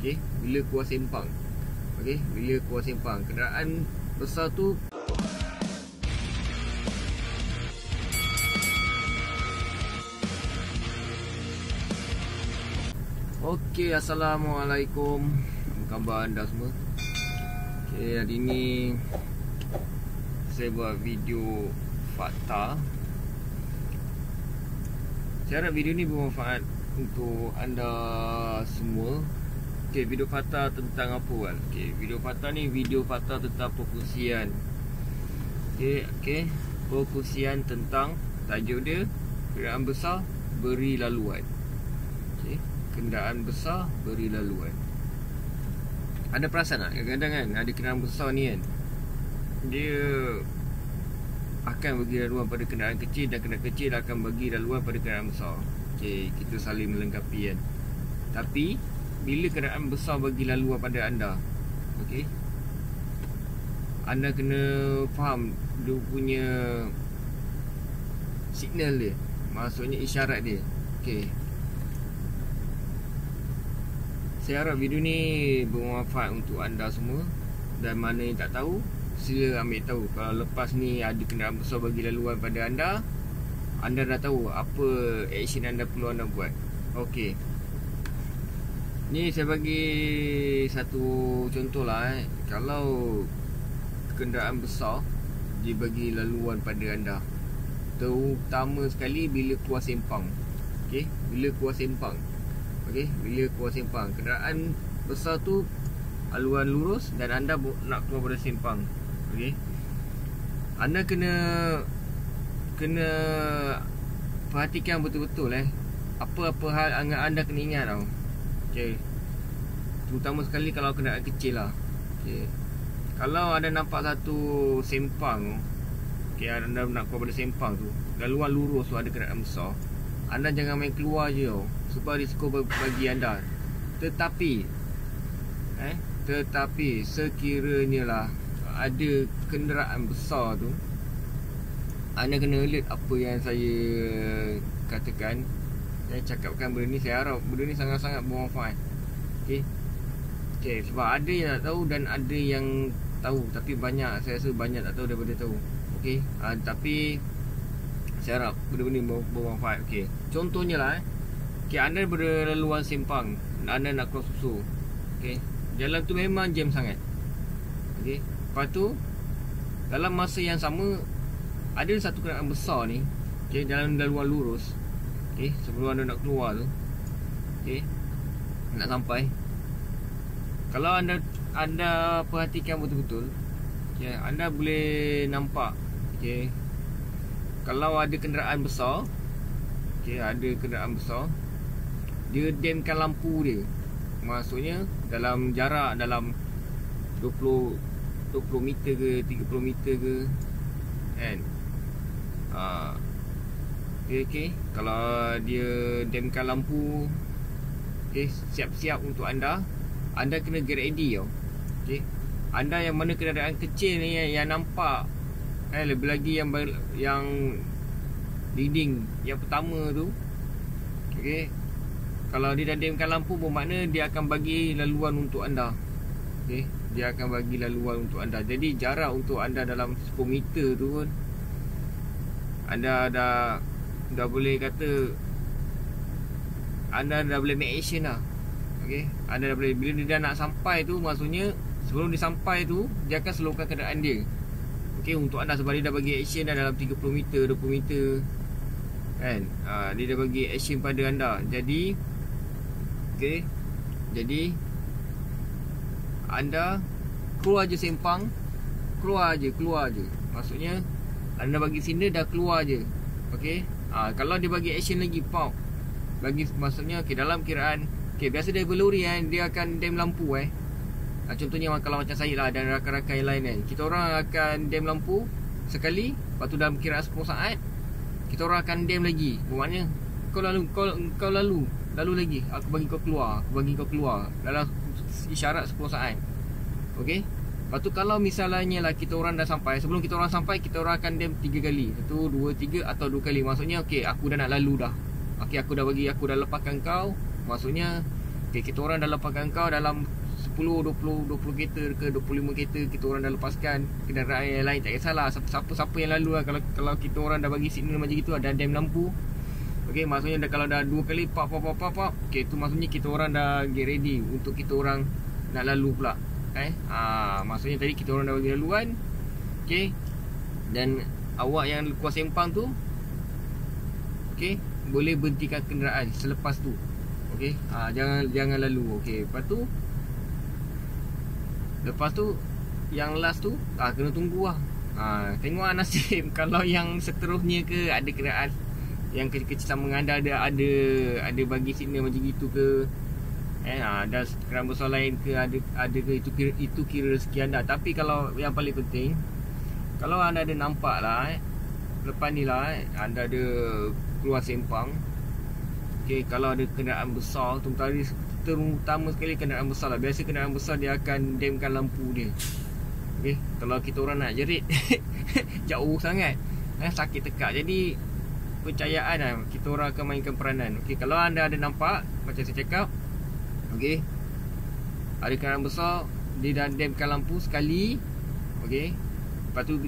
Okey, bila keluar sempang. Okey, bila keluar sempang, kenderaan besar tu Okey, Assalamualaikum. Apa khabar anda semua? Okey, hari ni saya buat video fakta. Saya harap video ni bermanfaat untuk anda semua. Okey, video fakta tentang apa kan? Okey, video fakta ni video fakta tentang perkongsian. Okey, perkongsian tentang tajuk dia kenderaan besar beri laluan. Okey, kenderaan besar beri laluan. Ada perasan tak? Kadang-kadang kan ada kenderaan besar ni kan, dia akan bagi laluan pada kenderaan kecil dan kenderaan kecil akan bagi laluan pada kenderaan besar. Okey, kita saling melengkapi kan. Tapi bila kenderaan besar bagi laluan pada anda, okey, anda kena faham dia punya signal dia, maksudnya isyarat dia. Okey, saya harap video ni bermanfaat untuk anda semua. Dan mana yang tak tahu, sila ambil tahu. Kalau lepas ni ada kenderaan besar bagi laluan pada anda dah tahu apa action anda perlu anda buat. Okey, ni saya bagi satu contoh lah. Kalau kenderaan besar dia bagi laluan pada anda, terutama sekali bila keluar sempang. Okey, bila keluar sempang. Okey, bila keluar sempang, kenderaan besar tu haluan lurus dan anda nak keluar pada sempang. Okey, anda kena perhatikan betul-betul apa-apa hal anda kena ingat tau. Okey, terutama sekali kalau kenderaan kecil lah. Okey, kalau anda nampak satu sempang, okey, anda nak keluar pada sempang tu, laluan lurus tu ada kenderaan besar, anda jangan main keluar je tau, sebab risiko bagi anda. Tetapi sekiranya lah ada kenderaan besar tu, anda kena alert apa yang saya katakan. Saya cakapkan benda ni, saya harap benda ni sangat-sangat bermanfaat. Okey, sebab ada yang tak tahu dan ada yang tahu, tapi saya rasa banyak tak tahu daripada tahu. Okey, tapi saya harap benda-benda ni bermanfaat. Okey, contohnya lah okey, anda berlaluan sempang, anda nak keluar susu. Okey, jalan tu memang jam sangat. Okey, lepas tu dalam masa yang sama ada satu kenderaan besar ni, okey, dalam laluan lurus. Okey, sebelum anda nak keluar tu, okey, nak sampai, kalau anda perhatikan betul-betul, okey, anda boleh nampak, okey, kalau ada kenderaan besar, okey, ada kenderaan besar, dia damkan lampu dia. Maksudnya dalam jarak dalam 20 meter ke 30 meter ke kan. Okey, kalau dia damkan lampu, okey, siap-siap untuk anda kena get ready tau. Okey, anda yang mana kenderaan kecil ni yang nampak lebih lagi yang leading yang pertama tu, okey, kalau dia dah damkan lampu, bermakna dia akan bagi laluan untuk anda. Okey, dia akan bagi laluan untuk anda. Jadi jarak untuk anda dalam 10 meter tu pun anda dah boleh kata anda dah boleh make action lah. Okey, anda dah boleh, bila dia dah nak sampai tu, maksudnya sebelum dia sampai tu dia akan slowkan kenderaan dia. Okey, untuk anda, sebab dia dah bagi action dah dalam 30 meter 20 meter kan. Dia dah bagi action pada anda. Jadi okey, jadi anda keluar je sempang, keluar je. Maksudnya anda bagi signal dah keluar je. Okey, kalau dia bagi action lagi, pop bagi, maksudnya okey, dalam kiraan, okey, biasa driver lori dia akan dam lampu contohnya kalau macam saya lah dan rakan-rakan yang lain kita orang akan dam lampu sekali, lepas tu dalam kiraan 10 saat kita orang akan dam lagi. Bermakna kau lalu lagi, aku bagi kau keluar dalam isyarat 10 saat. Okey, lepas tu kalau misalnya lah kita orang dah sampai, sebelum kita orang sampai, kita orang akan dam 3 kali. 1, 2, 3 atau 2 kali. Maksudnya okey, aku dah nak lalu dah. Okey, aku dah lepaskan kau. Maksudnya Okay, kita orang dah lepaskan kau dalam 10, 20 kereta ke 25 kereta, kita orang dah lepaskan. Kenderaan yang lain tak kisahlah, siapa yang lalu lah. Kalau kita orang dah bagi signal macam gitu, ada dem lampu, okay, maksudnya kalau dah 2 kali pap, okay, tu maksudnya kita orang dah get ready untuk kita orang nak lalu pula. Maksudnya tadi kita orang dah bagi laluan, okay, dan awak yang keluar sempang tu, okay, boleh berhentikan kenderaan selepas tu. Okay, jangan lalu. Okay, Lepas tu yang last tu kena tunggu lah. Tengok lah nasib. Kalau yang seterusnya ke ada kenderaan yang kecil-kecil sama dengan anda ada bagi signal macam gitu ke, ada kenderaan besar lain ke, ada ke, itu kira rezeki anda. Tapi kalau yang paling penting, kalau anda ada nampak lah lepas ni lah anda ada keluar sempang, okay, kalau ada kenderaan besar, terutama sekali kenderaan besar lah. Biasa kenderaan besar dia akan damkan lampu dia. Okay, kalau kita orang nak jerit jauh sangat, sakit tekak. Jadi percayaan lah, kita orang akan mainkan peranan. Okay, kalau anda ada nampak macam saya cakap, okay, ada kenderaan besar, dia dah damkan lampu sekali, okay, lepas tu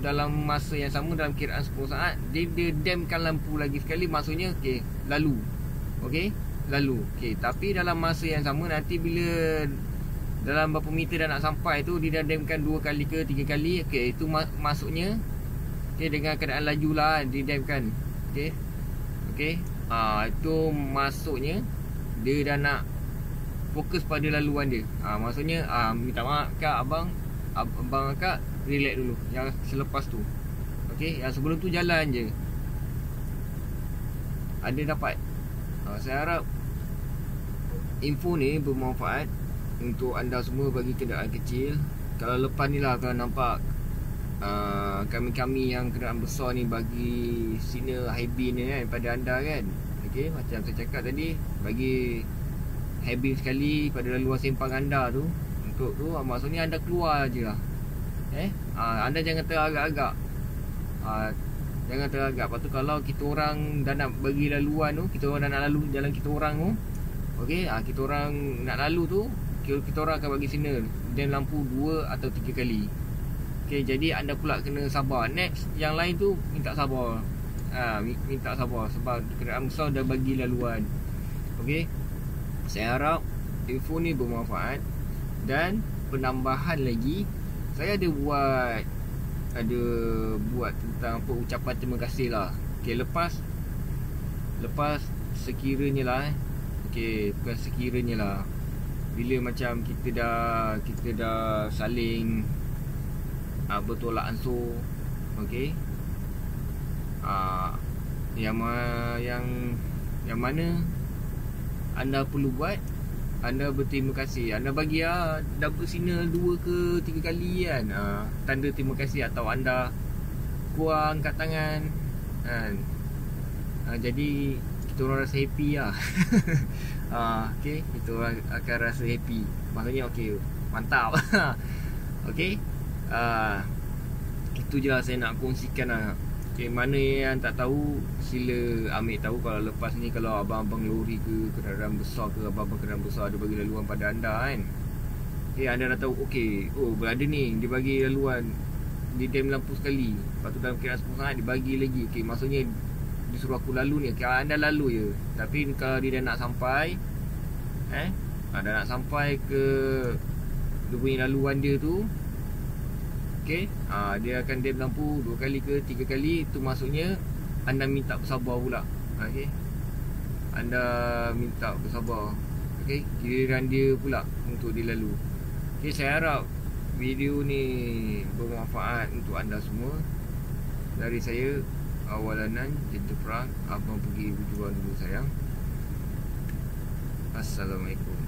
dalam masa yang sama, dalam kiraan 10 saat dia damkan lampu lagi sekali, maksudnya okay, lalu. Okay, lalu. Okay, tapi dalam masa yang sama, nanti bila dalam berapa meter dah nak sampai tu, dia dah damkan 2 kali ke 3 kali. Okay, itu maksudnya, okay, dengan keadaan laju lah dia damkan. Okay, itu maksudnya dia dah nak fokus pada laluan dia. Maksudnya minta maaf kak, abang akak relax dulu yang selepas tu. Okay, yang sebelum tu jalan je. Ada dapat? Saya harap info ni bermanfaat untuk anda semua bagi kenderaan kecil. Kalau lepas ni lah, kalau nampak kami yang kenderaan besar ni bagi signal high beam ni kan pada anda kan, okay, macam saya cakap tadi, bagi high beam sekali pada laluan sempang anda tu, untuk tu maksudnya anda keluar je lah. Anda jangan teragak-agak. Jangan teragak. Lepas tu kalau kita orang dah nak bagi laluan tu, kita orang dah nak lalu jalan kita orang tu, okay, kita orang nak lalu tu, kita orang akan bagi signal dan lampu 2 atau 3 kali. Okay, jadi anda pula kena sabar. Next yang lain tu minta sabar. Minta sabar sebab kenderaan besar dah bagi laluan. Okay, saya harap info ni bermanfaat. Dan penambahan lagi, saya ada buat tentang apa, ucapan terima kasih lah. Okay, lepas sekiranya lah, okay, bukan sekiranya lah, bila macam kita dah saling bertolak ansur, okay, yang mana anda perlu buat, anda berterima kasih. Anda bagi double signal 2 ke 3 kali kan, tanda terima kasih, atau anda kuang angkat tangan kan. Jadi kita orang rasa happy lah. Okay, kita orang akan rasa happy. Maksudnya okay, mantap. Okay, itu je lah saya nak kongsikan lah. Okay, mana yang tak tahu sila ambil tahu. Kalau lepas ni, kalau abang-abang lori ke kenderaan besar ke, abang-abang kenderaan besar ada bagi laluan pada anda kan, okay, anda dah tahu, okay, berada ni dia bagi laluan, dia dam lampu sekali, lepas tu dalam kiraan 10 saat dia bagi lagi. Okay, maksudnya dia suruh aku lalu ni. Okay, anda lalu je. Tapi kalau dia dah nak sampai, dah nak sampai ke dia punya laluan dia tu, okay, dia akan dam lampu 2 kali ke 3 kali. Itu maksudnya anda minta bersabar pula. Okay, anda minta bersabar. Okay, giliran dia pula untuk dilalu. Okay, saya harap video ni bermanfaat untuk anda semua. Dari saya, Awalanan Cinta Perang, abang pergi berjuang dulu sayang. Assalamualaikum.